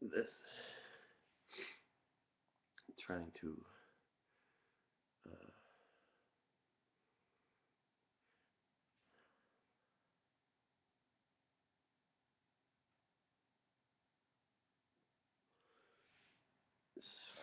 this trying to uh,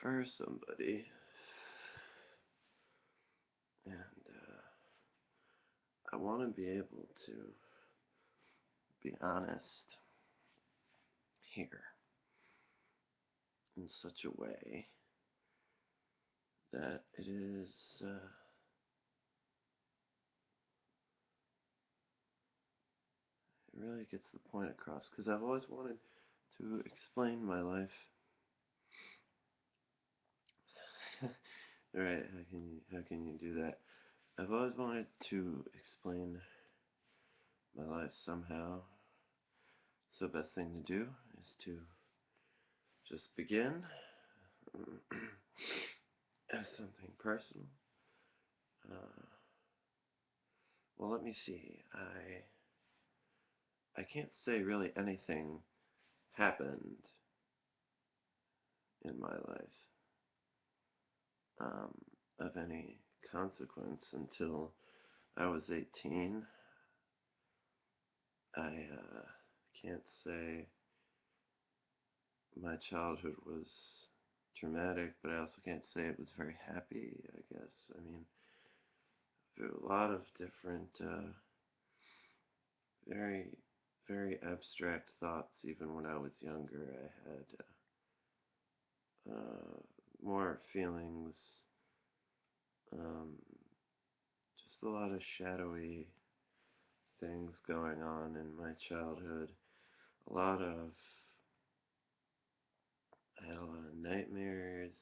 for somebody, and I want to be able to be honest here in such a way that it really gets the point across, because I've always wanted to explain my life. Right? How can you do that? I've always wanted to explain my life somehow. So the best thing to do is to just begin as something personal. Uh, well, let me see. I can't say really anything happened in my life um, of any consequence until I was 18. I can't say my childhood was traumatic, but I also can't say it was very happy, I guess. I mean, there were a lot of different, very, very abstract thoughts, even when I was younger. I had more feelings, um, just a lot of shadowy things going on in my childhood. A lot of, I had a lot of nightmares,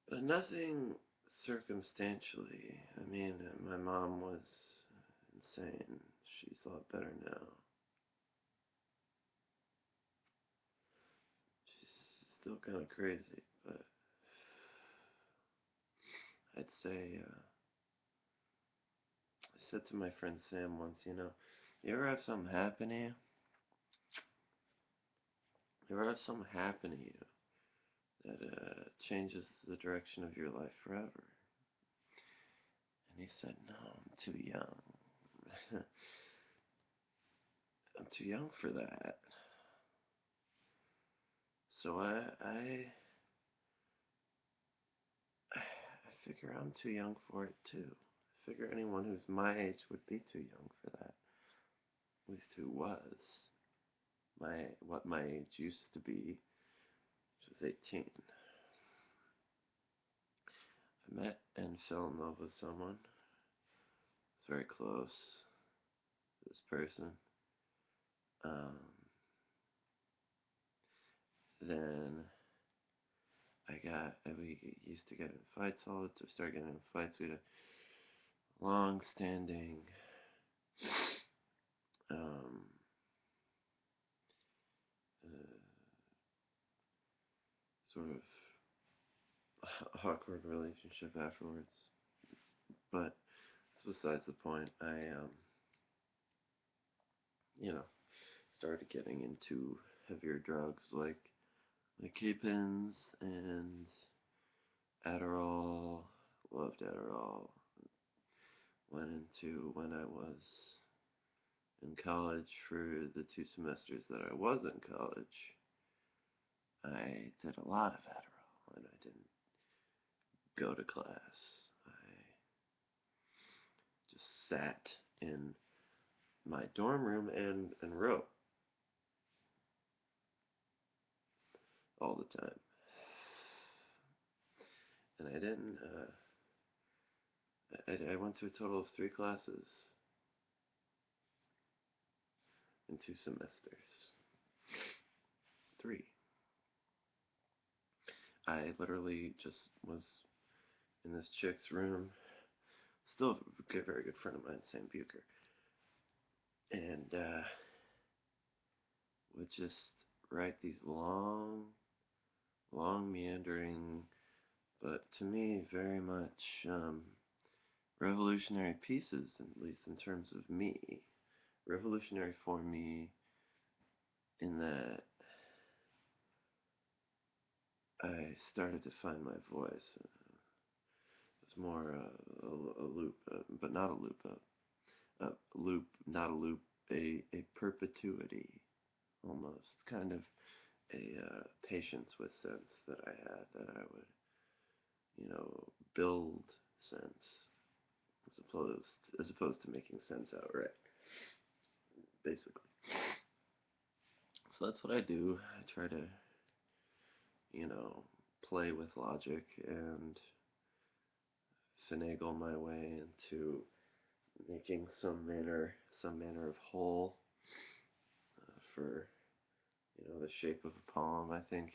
but nothing circumstantially. I mean, my mom was insane. She's a lot better now. She's still kind of crazy, but I'd say, I said to my friend Sam once, you ever have something happen to you? You ever have something happen to you that changes the direction of your life forever? And he said, no, I'm too young. I'm too young for that. So I figure I'm too young for it too. I figure anyone who's my age would be too young for that. At least who was what my age used to be, which was 18. I met and fell in love with someone. I was very close to this person. Um, then we used to get in fights all the time. Started getting in fights. We had a long-standing um, uh, sort of awkward relationship afterwards. But it's besides the point. You know, started getting into heavier drugs like K-pins and Adderall. Loved Adderall. Went into when I was in college for the 2 semesters that I was in college. I did a lot of Adderall, and I didn't go to class. I just sat in my dorm room and wrote all the time. And I didn't. I went to a total of 3 classes in 2 semesters. 3. I literally just was in this chick's room. Still a very good friend of mine, Sam Bucher, and would just write these long, long meandering, but to me very much revolutionary pieces, at least in terms of me. Revolutionary for me in that I started to find my voice. It's more a loop, but not a loop. A loop, not a loop. A perpetuity, almost kind of a patience with sense that I had, that I would, build sense as opposed to making sense outright, basically. So that's what I do. I try to, you know, play with logic and finagle my way into making some manner of whole for the shape of a poem. I think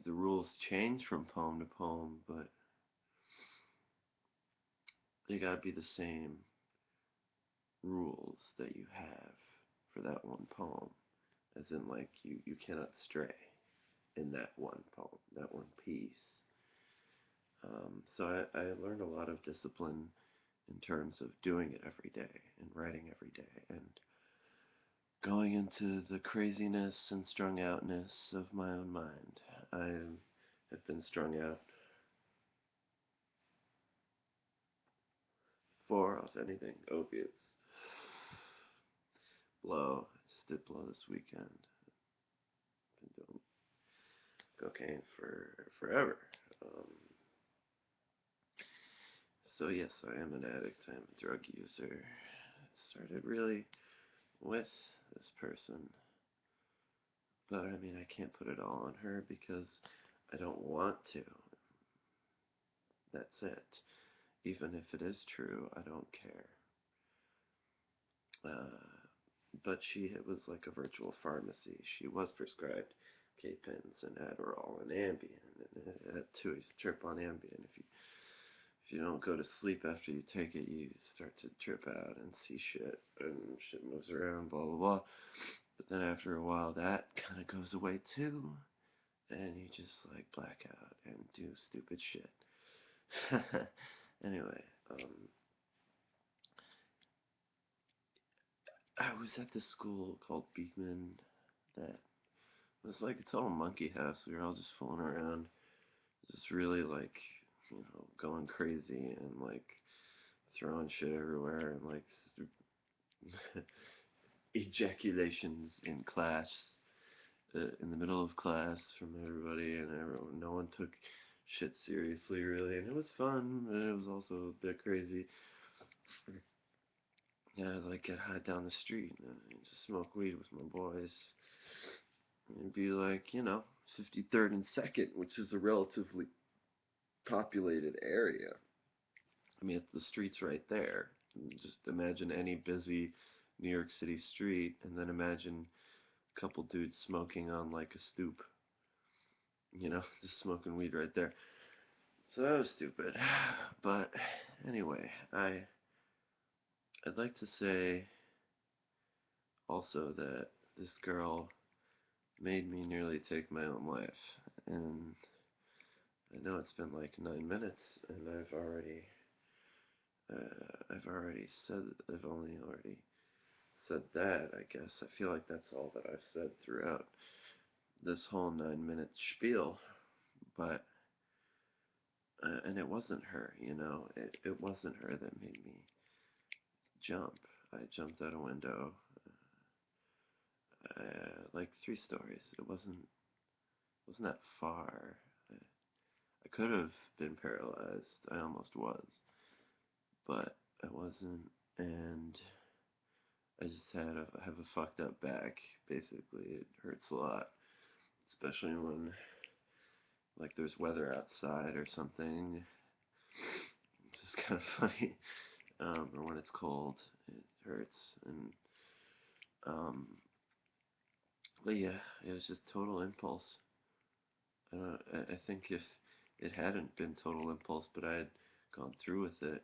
the rules change from poem to poem, but they gotta be the same rules that you have for that one poem. As in, like, you cannot stray in that one poem, that one piece. So I learned a lot of discipline in terms of doing it every day and writing every day and going into the craziness and strung outness of my own mind. I have been strung out for, if anything, opiates. Blow. I just did blow this weekend. Been doing cocaine for forever. Um, so yes, I am an addict. I am a drug user. It started really with this person, but I mean, I can't put it all on her because I don't want to. That's it. Even if it is true, I don't care. But it was like a virtual pharmacy. She was prescribed K-Pens and Adderall and Ambien, and too. You trip on Ambien. If you don't go to sleep after you take it, you start to trip out and see shit, and shit moves around, blah blah blah. But then after a while, that kind of goes away too, and you just like black out and do stupid shit. Anyway, I was at this school called Beekman that was like a total monkey house. We were all just fooling around, just really like, going crazy and like throwing shit everywhere and like ejaculations in class, in the middle of class from everybody, and no one took shit seriously really, and it was fun, but it was also a bit crazy. Yeah, I'd like get high down the street and just smoke weed with my boys. And it'd be like, 53rd and 2nd, which is a relatively populated area. I mean, it's the street's right there. Just imagine any busy New York City street, and then imagine a couple dudes smoking on like a stoop. Just smoking weed right there. So that was stupid. But anyway, I'd like to say also that this girl made me nearly take my own life. And I know it's been like 9 minutes, and I've only already said that, I guess. I feel like that's all that I've said throughout this whole 9 minute spiel. But, and it wasn't her, it wasn't her that made me jump. I jumped out a window, like 3 stories. It wasn't that far. I could have been paralyzed. I almost was, but I wasn't, and I just have a fucked up back. Basically, it hurts a lot, especially when like there's weather outside or something. It's just kind of funny. Or when it's cold, it hurts. And um, but yeah, it was just total impulse. I think if it hadn't been total impulse, but I had gone through with it,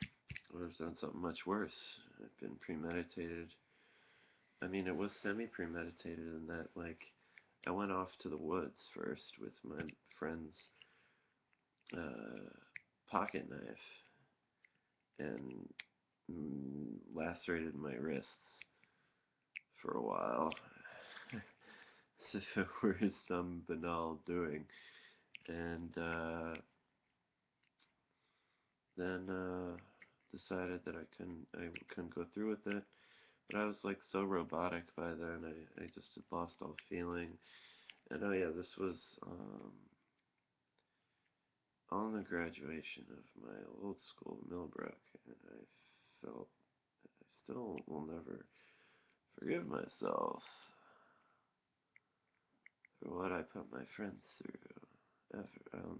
I would have done something much worse. It'd been premeditated. I mean, it was semi-premeditated in that, like, I went off to the woods first with my friend's uh, pocket knife and lacerated my wrists for a while, as if it were some banal doing. And then decided that I couldn't go through with it. But I was like so robotic by then. I just had lost all feeling. And oh yeah, this was on the graduation of my old school, Millbrook, and I felt I still will never forgive myself for what I put my friends through. Ever, I'll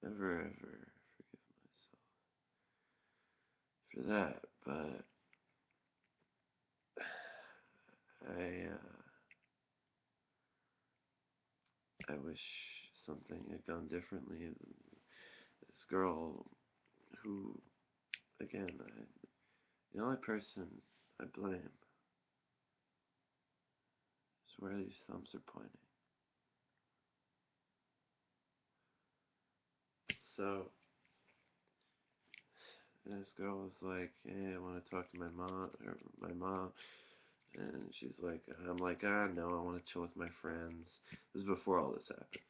never forgive myself for that. But I, I wish something had gone differently. This girl, who, again, the only person I blame is where these thumbs are pointing. So this girl was like, "Hey, I want to talk to my mom," and she's like, "I'm like, no, I want to chill with my friends." This is before all this happened.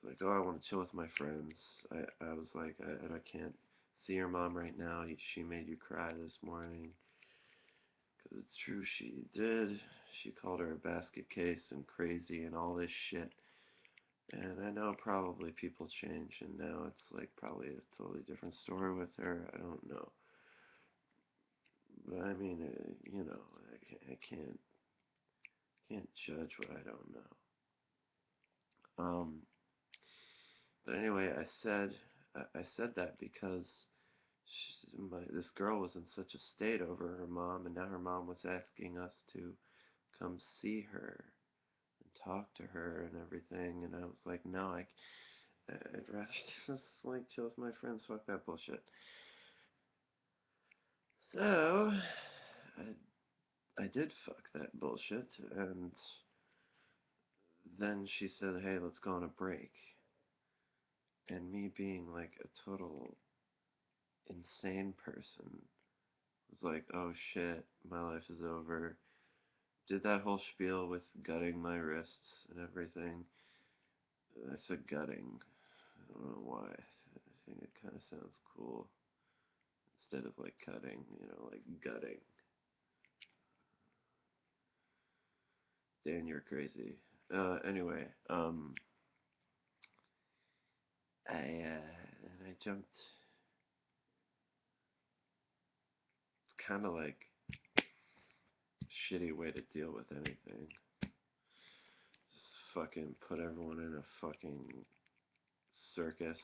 Like, "Oh, I want to chill with my friends." I was like, I can't see your mom right now. She made you cry this morning. Because it's true, she did. She called her a basket case and crazy and all this shit. And I know probably people change, and now it's like probably a totally different story with her. I don't know. But I mean, I can't judge what I don't know. But anyway, I said that because this girl was in such a state over her mom, and now her mom was asking us to come see her and talk to her and everything, and I was like, no, I'd rather just like chill with my friends. Fuck that bullshit. So I did fuck that bullshit, and then she said, "Hey, let's go on a break." And me being like a total insane person was like, "Oh shit, my life is over." Did that whole spiel with gutting my wrists and everything. I said gutting. I don't know why. I think it kind of sounds cool instead of like cutting, like gutting. Dan, you're crazy. Anyway, I jumped. It's kind of like a shitty way to deal with anything. Just fucking put everyone in a fucking circus,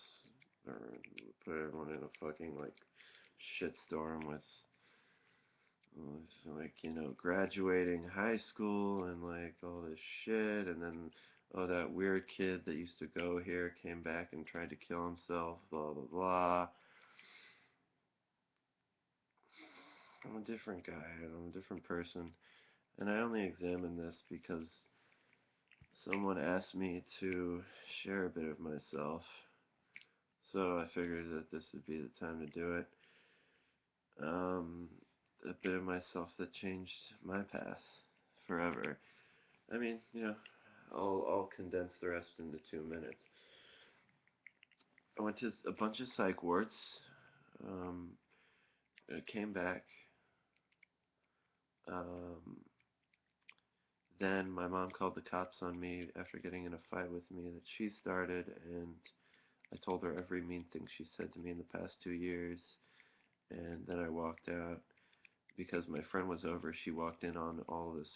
or put everyone in a fucking like shitstorm with like graduating high school and like all this shit, and then oh, that weird kid that used to go here came back and tried to kill himself, blah blah blah. I'm a different guy, I'm a different person, and I only examine this because someone asked me to share a bit of myself, so I figured that this would be the time to do it. A bit of myself that changed my path forever. I mean, I'll condense the rest into 2 minutes. I went to a bunch of psych wards. Um, I came back. Um, then my mom called the cops on me after getting in a fight with me that she started, and I told her every mean thing she said to me in the past 2 years. And then I walked out because my friend was over. She walked in on all this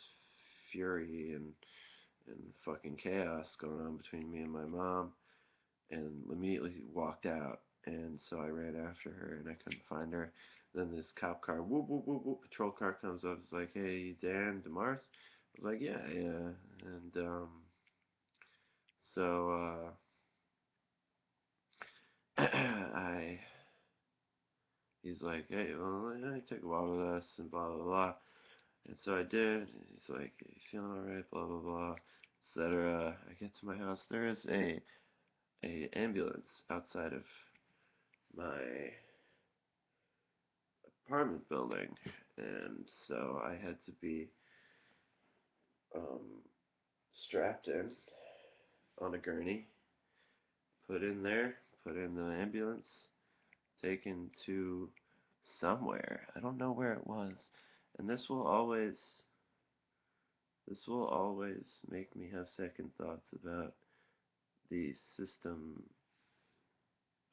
fury and fucking chaos going on between me and my mom, and immediately walked out. And so I ran after her, and I couldn't find her. Then this cop car, whoop, whoop, whoop, whoop, patrol car comes up. It's like, "Hey, Dan DeMars?" I was like, "Yeah, yeah." And so he's like, "Hey, well, let me take a walk with us," and blah, blah, blah. And so I did. And he's like, "You feeling alright?" Blah, blah, blah, etc. I get to my house. There is a ambulance outside of my apartment building, and so I had to be um, strapped in on a gurney, put in there, put in the ambulance, taken to somewhere. I don't know where it was, and this will always make me have second thoughts about the system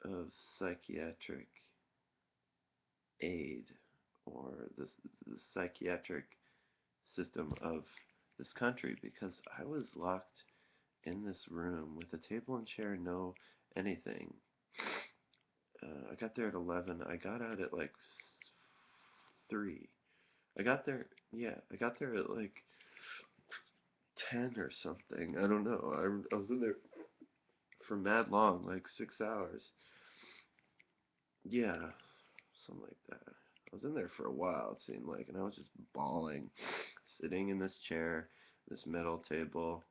of psychiatric aid, or the psychiatric system of this country, because I was locked in this room with a table and chair, no anything. I got there at 11. I got out at like 3. I got there, yeah, I got there at like 10 or something. I don't know. I was in there for mad long, like 6 hours. Yeah, something like that. I was in there for a while, it seemed like, and I was just bawling, sitting in this chair, this metal table,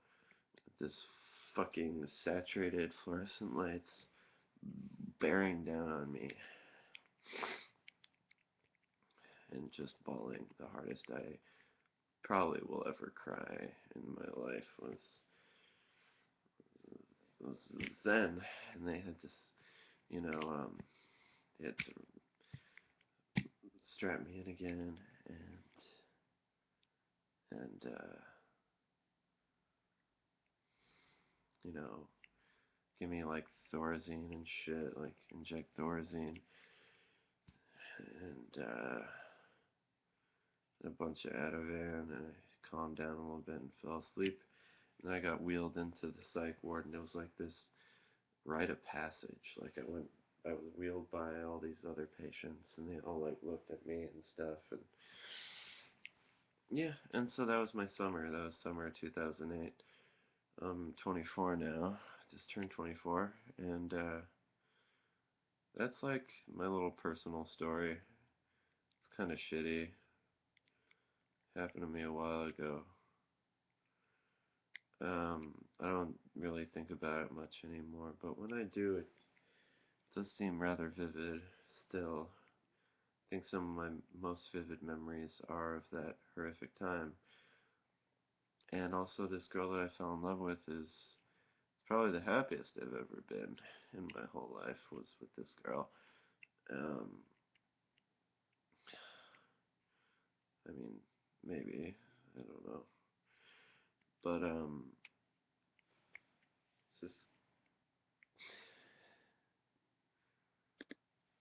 this fucking saturated fluorescent lights bearing down on me, and just bawling. The hardest I probably will ever cry in my life was then, and they had to, you know, they had to strap me in again, and you know, give me like Thorazine and shit, like inject Thorazine, and a bunch of Ativan, and I calmed down a little bit and fell asleep. And I got wheeled into the psych ward, and it was like this rite of passage. Like I was wheeled by all these other patients, and they all like looked at me and stuff, and yeah. And so that was my summer. That was summer of 2008. I'm 24 now. Just turned 24, and that's like my little personal story. It's kind of shitty. Happened to me a while ago. I don't really think about it much anymore, but when I do, it does seem rather vivid still. I think some of my most vivid memories are of that horrific time. And also, this girl that I fell in love with is probably the happiest I've ever been in my whole life, was with this girl. Um, I mean, maybe, I don't know. But